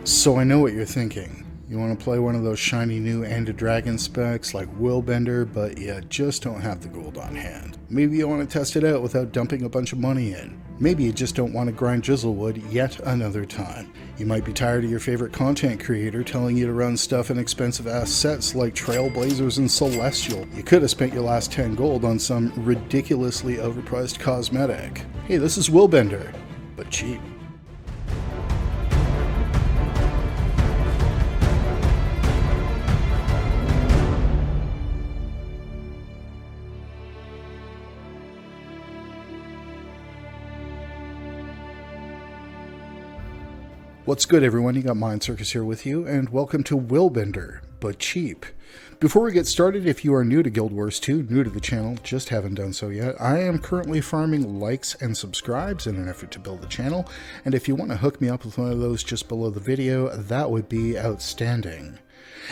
So I know what you're thinking. You want to play one of those shiny new End of Dragon specs like Willbender, but you just don't have the gold on hand. Maybe you want to test it out without dumping a bunch of money in. Maybe you just don't want to grind Jizzlewood yet another time. You might be tired of your favorite content creator telling you to run stuff in expensive ass sets like Trailblazers and Celestial. You could have spent your last 10 gold on some ridiculously overpriced cosmetic. Hey, this is Willbender, but cheap. What's good, everyone? You got Mind Circus here with you, and welcome to Willbender, but cheap. Before we get started, if you are new to Guild Wars 2, new to the channel, just haven't done so yet, I am currently farming likes and subscribes in an effort to build the channel, and if you want to hook me up with one of those just below the video, that would be outstanding.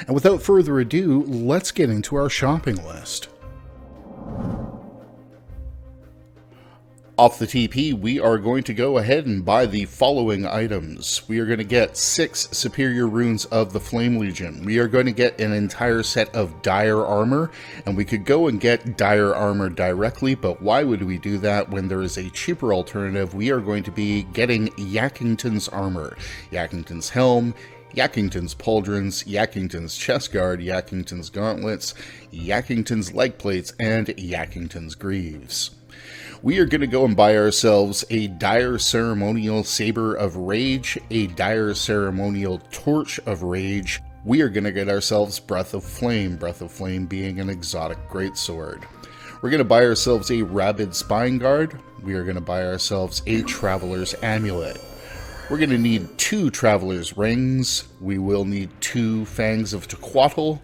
And without further ado, let's get into our shopping list. Off the TP, we are going to go ahead and buy the following items. We are going to get 6 superior runes of the Flame Legion. We are going to get an entire set of dire armor, and we could go and get dire armor directly, but why would we do that when there is a cheaper alternative? We are going to be getting Yakington's armor, Yakington's helm, Yakington's pauldrons, Yakington's chest guard, Yakington's gauntlets, Yakington's leg plates, and Yakington's greaves. We are going to go and buy ourselves a dire ceremonial saber of rage, a dire ceremonial torch of rage. We are going to get ourselves breath of flame being an exotic greatsword. We're going to buy ourselves a rabid spine guard. We are going to buy ourselves a traveler's amulet. We're going to need 2 traveler's rings. We will need 2 fangs of Tequatl.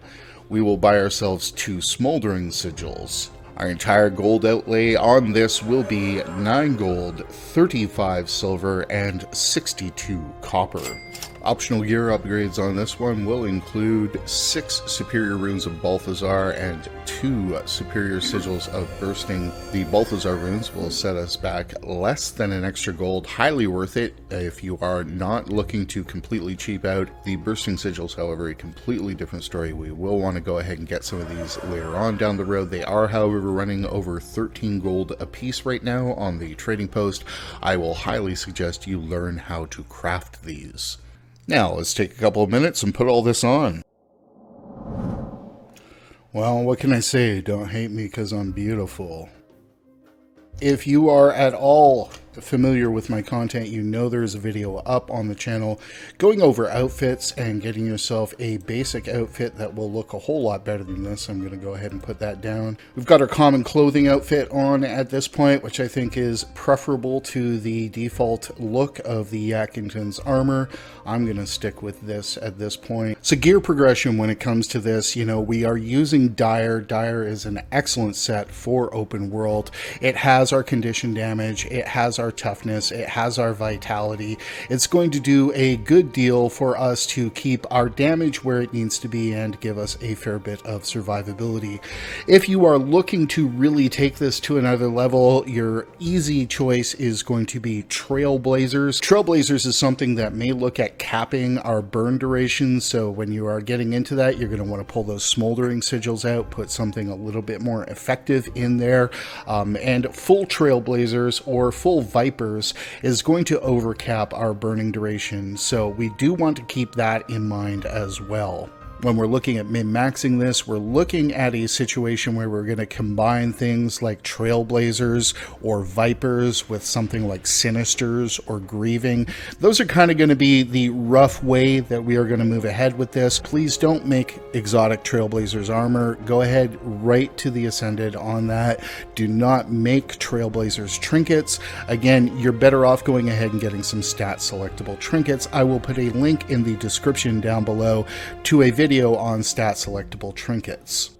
We will buy ourselves 2 smoldering sigils. Our entire gold outlay on this will be 9 gold, 35 silver, and 62 copper. Optional gear upgrades on this one will include 6 superior runes of Balthazar and 2 superior sigils of bursting. The Balthazar runes will set us back less than an extra gold, highly worth it if you are not looking to completely cheap out. The bursting sigils, however, a completely different story. We will want to go ahead and get some of these later on down the road. They are, however, running over 13 gold a piece right now on the trading post. I will highly suggest you learn how to craft these. Now, let's take a couple of minutes and put all this on. Well, what can I say? Don't hate me because I'm beautiful. If you are at all familiar with my content, you know there's a video up on the channel going over outfits and getting yourself a basic outfit that will look a whole lot better than this. I'm going to go ahead and put that down. We've got our common clothing outfit on at this point, which I think is preferable to the default look of the Yakington's armor. I'm going to stick with this at this point. So gear progression when it comes to this, you know, we are using Dire. Dire is an excellent set for open world. It has our condition damage, it has our toughness, it has our vitality. It's going to do a good deal for us to keep our damage where it needs to be and give us a fair bit of survivability. If you are looking to really take this to another level, your easy choice is going to be Trailblazers. Trailblazers is something that may look at capping our burn duration, so when you are getting into that, you're going to want to pull those smoldering sigils out, put something a little bit more effective in there, and full Trailblazers or full Vipers is going to overcap our burning duration, so we do want to keep that in mind as well. When we're looking at min-maxing this, we're looking at a situation where we're going to combine things like Trailblazers or Vipers with something like Sinisters or Grieving. Those are kind of going to be the rough way that we are going to move ahead with this. Please don't make exotic Trailblazers armor. Go ahead right to the Ascended on that. Do not make Trailblazers trinkets. Again, you're better off going ahead and getting some stat selectable trinkets. I will put a link in the description down below to a video on stat selectable trinkets.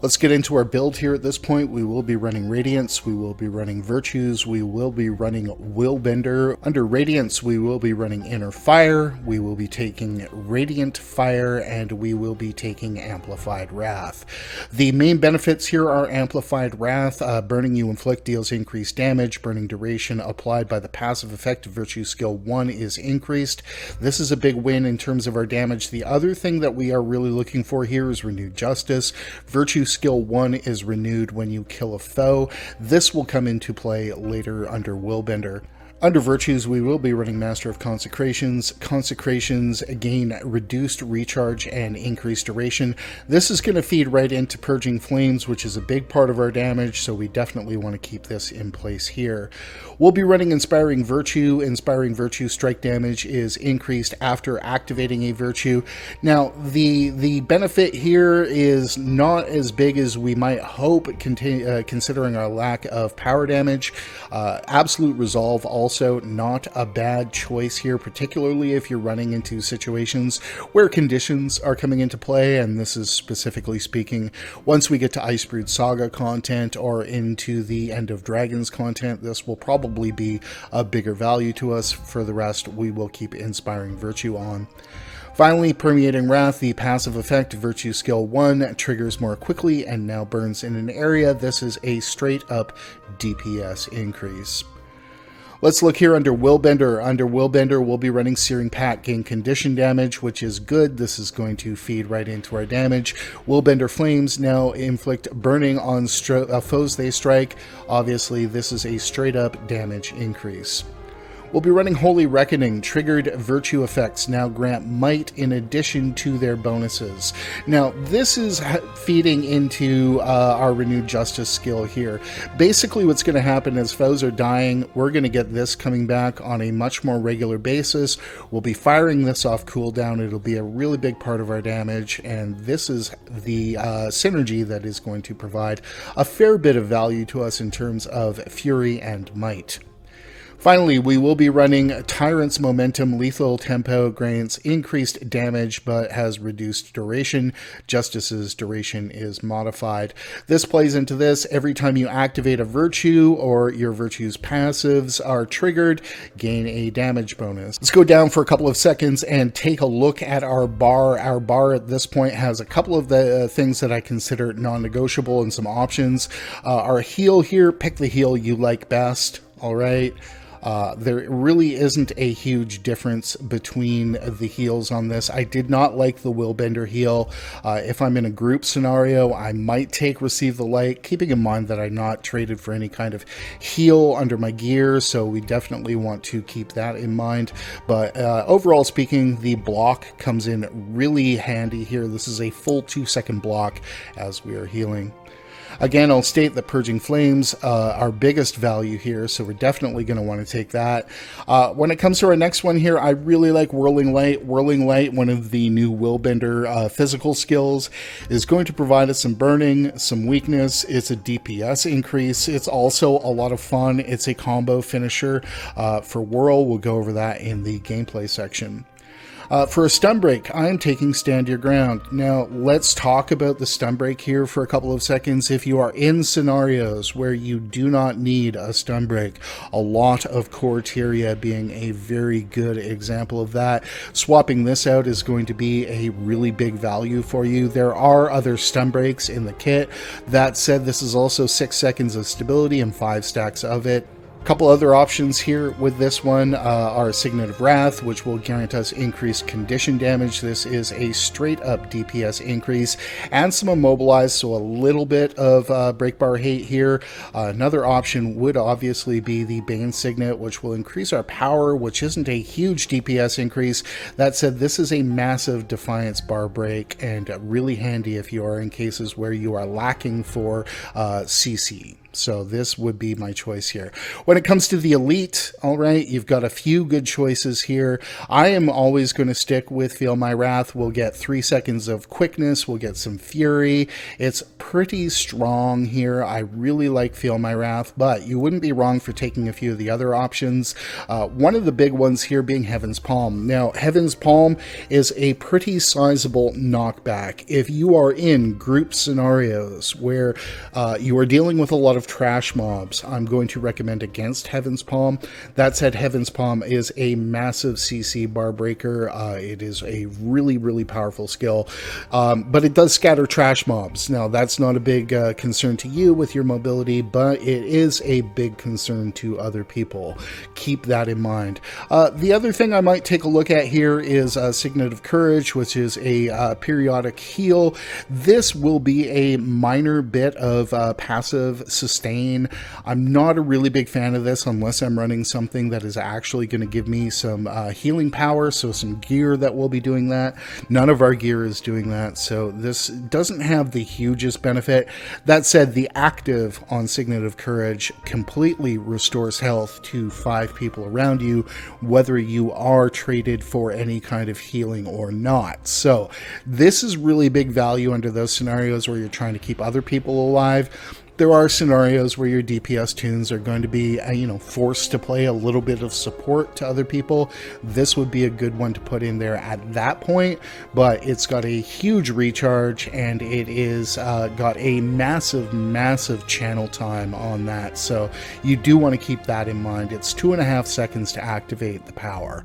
Let's get into our build here at this point. We will be running Radiance, we will be running Virtues, we will be running Willbender. Under Radiance, we will be running Inner Fire, we will be taking Radiant Fire, and we will be taking Amplified Wrath. The main benefits here are Amplified Wrath. Burning You Inflict deals increased damage. Burning duration applied by the passive effect of Virtue Skill 1 is increased. This is a big win in terms of our damage. The other thing that we are really looking for here is Renewed Justice. Virtue Skill 1 is renewed when you kill a foe. This will come into play later under Willbender. Under Virtues, we will be running Master of Consecrations. Consecrations gain reduced recharge and increased duration. This is going to feed right into Purging Flames, which is a big part of our damage, so we definitely want to keep this in place here. We'll be running Inspiring Virtue. Inspiring Virtue strike damage is increased after activating a Virtue. Now, the benefit here is not as big as we might hope, considering our lack of power damage. Absolute Resolve also not a bad choice here, particularly if you're running into situations where conditions are coming into play, and this is specifically speaking once we get to Icebrood Saga content or into the End of Dragons content. This will probably be a bigger value to us. For the rest, we will keep Inspiring Virtue on. Finally, Permeating Wrath, the passive effect, Virtue Skill 1, triggers more quickly and now burns in an area. This is a straight up DPS increase. Let's look here under Willbender. Under Willbender, we'll be running Searing Pact, gain condition damage, which is good. This is going to feed right into our damage. Willbender Flames now inflict burning on foes they strike. Obviously, this is a straight up damage increase. We'll be running Holy Reckoning. Triggered virtue effects now grant might in addition to their bonuses. Now, this is feeding into our Renewed Justice skill here. Basically, what's going to happen is foes are dying. We're going to get this coming back on a much more regular basis. We'll be firing this off cooldown. It'll be a really big part of our damage, and this is the synergy that is going to provide a fair bit of value to us in terms of Fury and Might. Finally, we will be running Tyrant's Momentum. Lethal tempo grants increased damage but has reduced duration. Justice's duration is modified. This plays into this. Every time you activate a virtue or your virtue's passives are triggered, gain a damage bonus. Let's go down for a couple of seconds and take a look at our bar. Our bar at this point has a couple of the things that I consider non-negotiable and some options. Our heal here, pick the heal you like best. All right. There really isn't a huge difference between the heals on this. I did not like the Willbender heal. If I'm in a group scenario, I might take Receive the Light, keeping in mind that I'm not traded for any kind of heal under my gear, so we definitely want to keep that in mind. But overall speaking, the block comes in really handy here. This is a full 2-second block as we are healing. Again, I'll state that Purging Flames our biggest value here, so we're definitely going to want to take that. When it comes to our next one here, I really like Whirling Light. Whirling Light, one of the new Willbender physical skills, is going to provide us some burning, some weakness. It's a DPS increase. It's also a lot of fun. It's a combo finisher for Whirl. We'll go over that in the gameplay section. For a stun break, I am taking Stand Your Ground. Now, let's talk about the stun break here for a couple of seconds. If you are in scenarios where you do not need a stun break, a lot of Corteria being a very good example of that, swapping this out is going to be a really big value for you. There are other stun breaks in the kit. That said, this is also 6 seconds of stability and 5 stacks of it. Couple other options here with this one are Signet of Wrath, which will grant us increased condition damage. This is a straight up DPS increase, and some Immobilize, so a little bit of breakbar hate here. Another option would obviously be the Bane Signet, which will increase our power, which isn't a huge DPS increase. That said, this is a massive Defiance bar break and really handy if you are in cases where you are lacking for CC. So this would be my choice here. When it comes to the elite, all right, you've got a few good choices here. I am always going to stick with Feel My Wrath. We'll get 3 seconds of quickness. We'll get some fury. It's pretty strong here. I really like Feel My Wrath, but you wouldn't be wrong for taking a few of the other options. One of the big ones here being Heaven's Palm. Now, Heaven's Palm is a pretty sizable knockback. If you are in group scenarios where you are dealing with a lot of trash mobs, I'm going to recommend against Heaven's Palm. That said, Heaven's Palm is a massive CC bar breaker. It is a really, really powerful skill, but it does scatter trash mobs. Now, that's not a big concern to you with your mobility, but it is a big concern to other people. Keep that in mind. The other thing I might take a look at here is Signet of Courage, which is a periodic heal. This will be a minor bit of passive sustain. I'm not a really big fan of this unless I'm running something that is actually going to give me some healing power, so some gear that will be doing that. None of our gear is doing that, so this doesn't have the hugest benefit. That said, the active on Signet of Courage completely restores health to 5 people around you, whether you are traded for any kind of healing or not. So this is really big value under those scenarios where you're trying to keep other people alive. There are scenarios where your DPS tunes are going to be, forced to play a little bit of support to other people. This would be a good one to put in there at that point, but it's got a huge recharge and it is got a massive, massive channel time on that. So you do want to keep that in mind. It's 2.5 seconds to activate the power.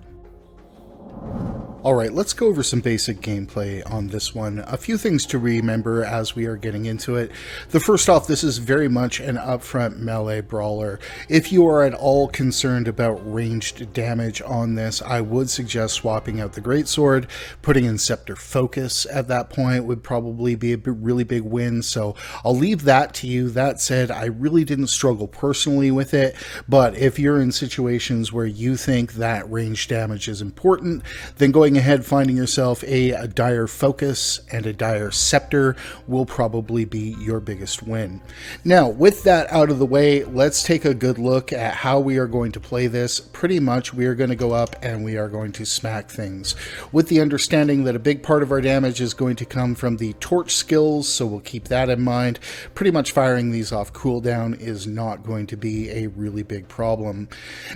Alright, let's go over some basic gameplay on this one. A few things to remember as we are getting into it. The first off, this is very much an upfront melee brawler. If you are at all concerned about ranged damage on this, I would suggest swapping out the Greatsword. Putting in Scepter Focus at that point would probably be a really big win, so I'll leave that to you. That said, I really didn't struggle personally with it, but if you're in situations where you think that ranged damage is important, then going ahead, finding yourself a dire focus and a dire scepter will probably be your biggest win. Now, with that out of the way, let's take a good look at how we are going to play this. Pretty much, we are going to go up and we are going to smack things, with the understanding that a big part of our damage is going to come from the torch skills, so we'll keep that in mind. Pretty much firing these off cooldown is not going to be a really big problem.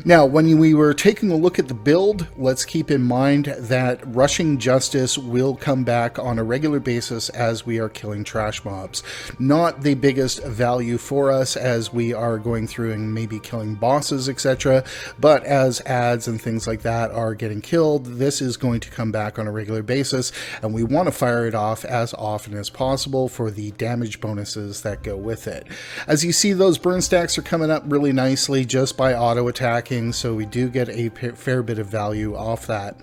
Now, when we were taking a look at the build, let's keep in mind that rushing justice will come back on a regular basis as we are killing trash mobs. Not the biggest value for us as we are going through and maybe killing bosses, etc., but as ads and things like that are getting killed, this is going to come back on a regular basis, and we want to fire it off as often as possible for the damage bonuses that go with it. As you see, those burn stacks are coming up really nicely just by auto attacking, so we do get a fair bit of value off that.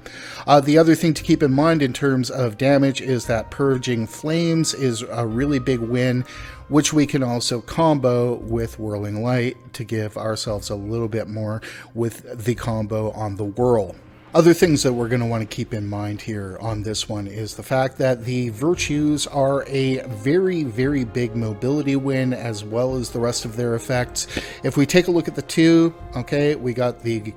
The other thing to keep in mind in terms of damage is that Purging Flames is a really big win, which we can also combo with Whirling Light to give ourselves a little bit more with the combo on the Whirl. Other things that we're going to want to keep in mind here on this one is the fact that the Virtues are a very, very big mobility win, as well as the rest of their effects. If we take a look at the two, okay, we got the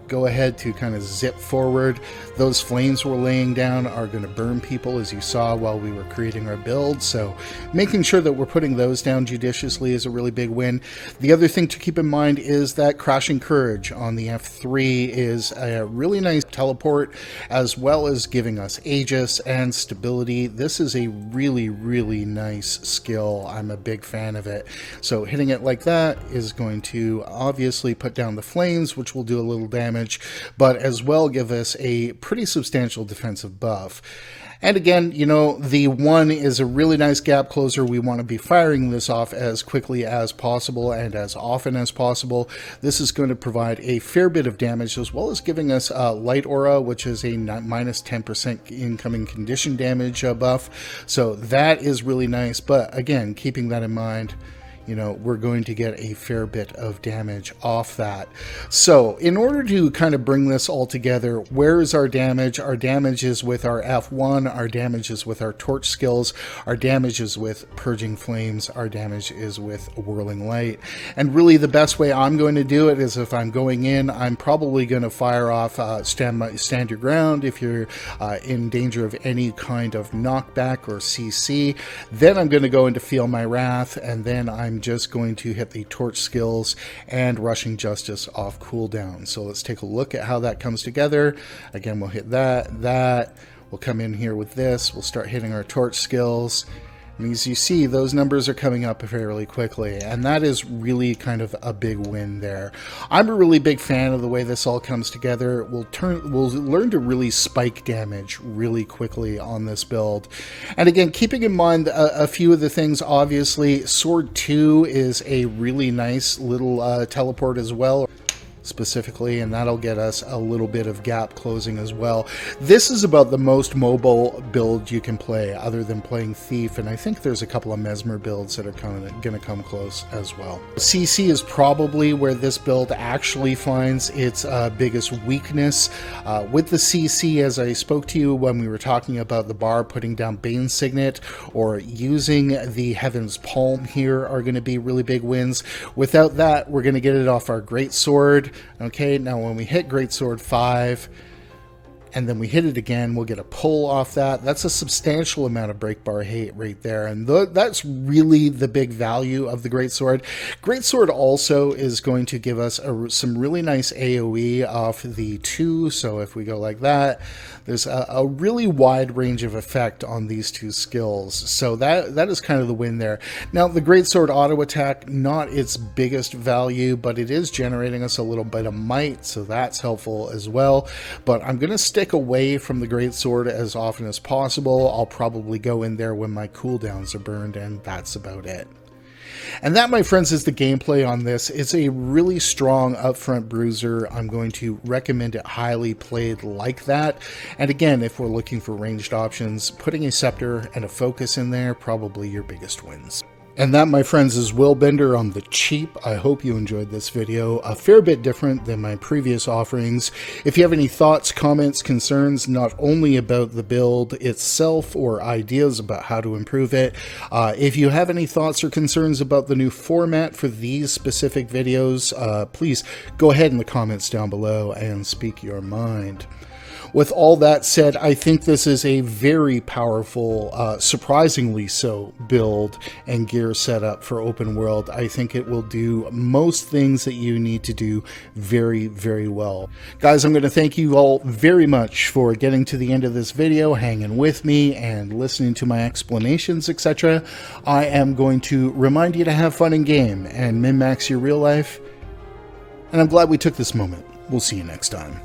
go ahead to kind of zip forward. Those flames we're laying down are going to burn people, as you saw while we were creating our build, so making sure that we're putting those down judiciously is a really big win. The other thing to keep in mind is that Crashing Courage on the F3 is a really nice teleport, as well as giving us Aegis and stability. This is a really, really nice skill. I'm a big fan of it. So hitting it like that is going to obviously put down the flames, which will do a little damage, but as well give us a pretty substantial defensive buff. And again, the 1 is a really nice gap closer. We want to be firing this off as quickly as possible and as often as possible. This is going to provide a fair bit of damage, as well as giving us Light Aura, which is a minus 10% incoming condition damage buff. So that is really nice. But again, keeping that in mind, you know, we're going to get a fair bit of damage off that. So in order to kind of bring this all together, where is our damage? Our damage is with our F1, our damage is with our torch skills, our damage is with purging flames, our damage is with whirling light. And really the best way I'm going to do it is if I'm going in, I'm probably going to fire off stand your ground if you're in danger of any kind of knockback or CC. Then I'm going to go into Feel My Wrath, and then I'm just going to hit the torch skills and rushing justice off cooldown. So let's take a look at how that comes together. Again, we'll hit that. We'll come in here with this. We'll start hitting our torch skills. And as you see, those numbers are coming up fairly quickly, and that is really kind of a big win there. I'm a really big fan of the way this all comes together. We'll learn to really spike damage really quickly on this build. And again, keeping in mind a few of the things, obviously, Sword 2 is a really nice little teleport as well, specifically, and that'll get us a little bit of gap closing as well. This is about the most mobile build you can play other than playing Thief, and I think there's a couple of Mesmer builds that are going to come close as well. CC is probably where this build actually finds its biggest weakness. With the CC, as I spoke to you when we were talking about the bar, putting down Bane Signet or using the Heaven's Palm here are going to be really big wins. Without that, we're going to get it off our Greatsword. Okay, now when we hit Greatsword 5, and then we hit it again, we'll get a pull off that. That's a substantial amount of break bar hate right there, and that's really the big value of the Greatsword. Greatsword also is going to give us some really nice AoE off the 2, so if we go like that, there's a really wide range of effect on these two skills, so that is kind of the win there. Now, the Greatsword auto attack, not its biggest value, but it is generating us a little bit of might, so that's helpful as well, but I'm going to stick away from the Greatsword as often as possible. I'll probably go in there when my cooldowns are burned, and that's about it. And that, my friends, is the gameplay on this. It's a really strong upfront bruiser. I'm going to recommend it highly played like that. And again, if we're looking for ranged options, putting a scepter and a focus in there, probably your biggest wins. And that, my friends, is Willbender on the cheap. I hope you enjoyed this video. A fair bit different than my previous offerings. If you have any thoughts, comments, concerns, not only about the build itself or ideas about how to improve it, if you have any thoughts or concerns about the new format for these specific videos, please go ahead in the comments down below and speak your mind. With all that said, I think this is a very powerful, surprisingly so, build and gear setup for open world. I think it will do most things that you need to do very, very well. Guys, I'm going to thank you all very much for getting to the end of this video, hanging with me, and listening to my explanations, etc. I am going to remind you to have fun in game and min-max your real life, and I'm glad we took this moment. We'll see you next time.